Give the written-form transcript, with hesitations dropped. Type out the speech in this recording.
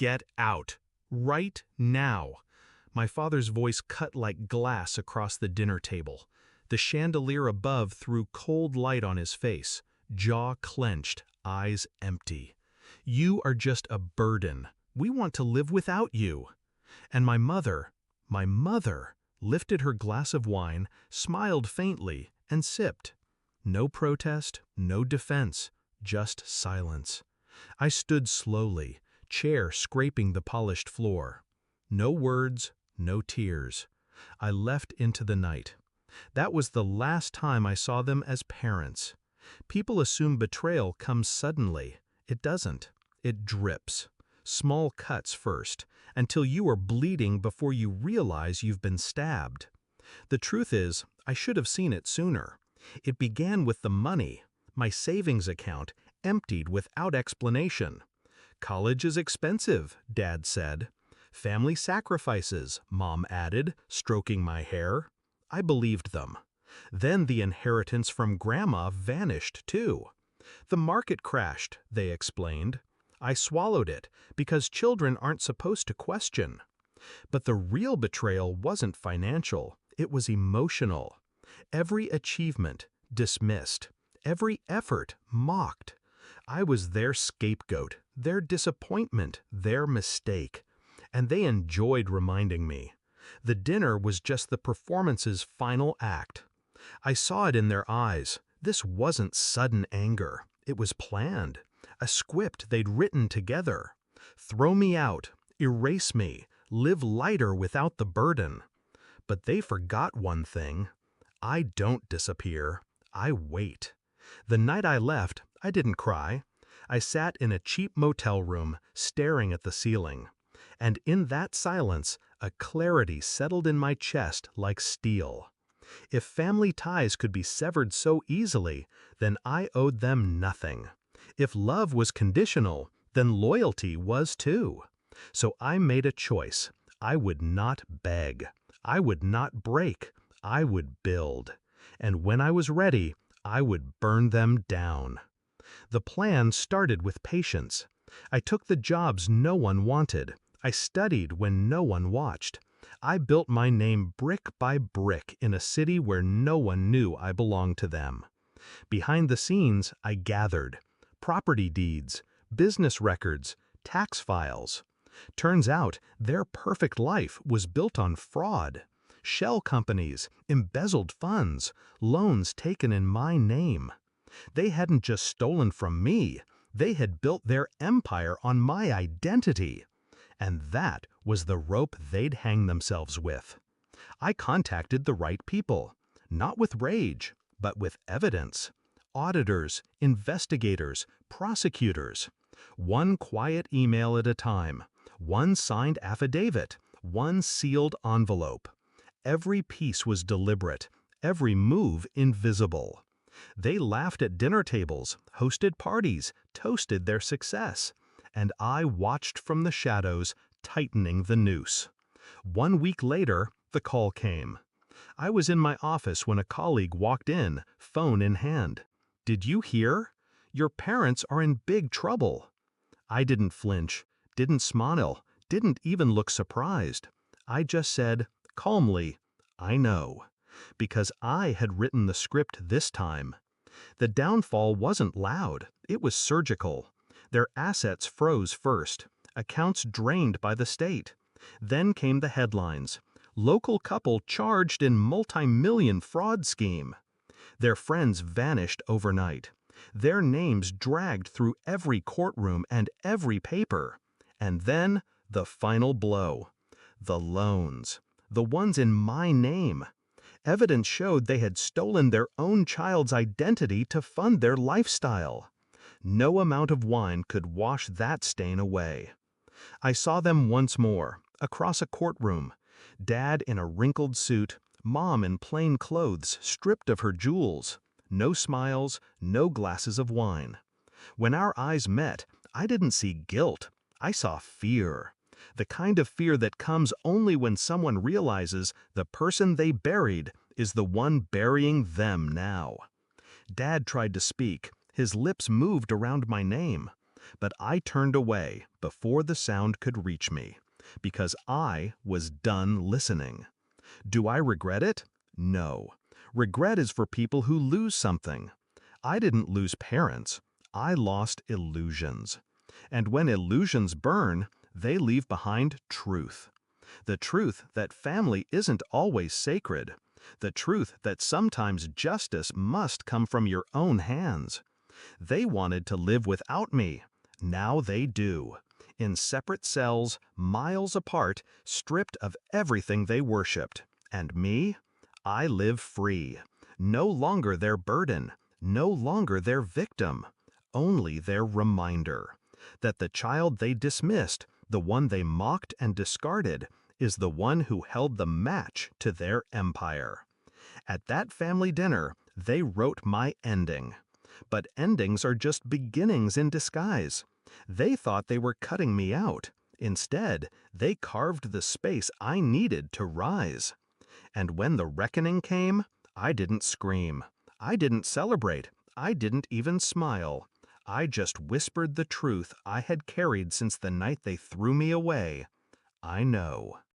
Get out. Right now. My father's voice cut like glass across the dinner table. The chandelier above threw cold light on his face, jaw clenched, eyes empty. You are just a burden. We want to live without you. And my mother, lifted her glass of wine, smiled faintly, and sipped. No protest, no defense, just silence. I stood slowly, chair scraping the polished floor. No words, no tears. I left into the night. That was the last time I saw them as parents. People assume betrayal comes suddenly. It doesn't. It drips. Small cuts first, until you are bleeding before you realize you've been stabbed. The truth is, I should have seen it sooner. It began with the money. My savings account emptied without explanation. College is expensive, Dad said. Family sacrifices, Mom added, stroking my hair. I believed them. Then the inheritance from Grandma vanished too. The market crashed, they explained. I swallowed it, because children aren't supposed to question. But the real betrayal wasn't financial, it was emotional. Every achievement dismissed, every effort mocked. I was their scapegoat, their disappointment, their mistake. And they enjoyed reminding me. The dinner was just the performance's final act. I saw it in their eyes. This wasn't sudden anger. It was planned. A script they'd written together. Throw me out, erase me, live lighter without the burden. But they forgot one thing. I don't disappear. I wait. The night I left, I didn't cry. I sat in a cheap motel room, staring at the ceiling. And in that silence, a clarity settled in my chest like steel. If family ties could be severed so easily, then I owed them nothing. If love was conditional, then loyalty was too. So I made a choice. I would not beg. I would not break. I would build. And when I was ready, I would burn them down. The plan started with patience. I took the jobs no one wanted. I studied when no one watched. I built my name brick by brick in a city where no one knew I belonged to them. Behind the scenes, I gathered property deeds, business records, tax files. Turns out their perfect life was built on fraud. Shell companies, embezzled funds, loans taken in my name. They hadn't just stolen from me, they had built their empire on my identity. And that was the rope they'd hang themselves with. I contacted the right people, not with rage, but with evidence. Auditors, investigators, prosecutors. One quiet email at a time, one signed affidavit, one sealed envelope. Every piece was deliberate, every move invisible. They laughed at dinner tables, hosted parties, toasted their success. And I watched from the shadows, tightening the noose. 1 week later, the call came. I was in my office when a colleague walked in, phone in hand. "Did you hear? Your parents are in big trouble." I didn't flinch, didn't smile, didn't even look surprised. I just said, calmly, "I know." Because I had written the script this time. The downfall wasn't loud, it was surgical. Their assets froze first, accounts drained by the state. Then came the headlines. Local couple charged in multi-million fraud scheme. Their friends vanished overnight. Their names dragged through every courtroom and every paper. And then, the final blow. The loans. The ones in my name. Evidence showed they had stolen their own child's identity to fund their lifestyle. No amount of wine could wash that stain away. I saw them once more, across a courtroom. Dad in a wrinkled suit, Mom in plain clothes, stripped of her jewels. No smiles, no glasses of wine. When our eyes met, I didn't see guilt. I saw fear. The kind of fear that comes only when someone realizes the person they buried is the one burying them now. Dad tried to speak. His lips moved around my name. But I turned away before the sound could reach me, because I was done listening. Do I regret it? No. Regret is for people who lose something. I didn't lose parents. I lost illusions. And when illusions burn, they leave behind truth. The truth that family isn't always sacred. The truth that sometimes justice must come from your own hands. They wanted to live without me. Now they do. In separate cells, miles apart, stripped of everything they worshipped. And me? I live free. No longer their burden. No longer their victim. Only their reminder. That the child they dismissed, the one they mocked and discarded, is the one who held the match to their empire. At that family dinner, they wrote my ending. But endings are just beginnings in disguise. They thought they were cutting me out. Instead, they carved the space I needed to rise. And when the reckoning came, I didn't scream. I didn't celebrate. I didn't even smile. I just whispered the truth I had carried since the night they threw me away. I know.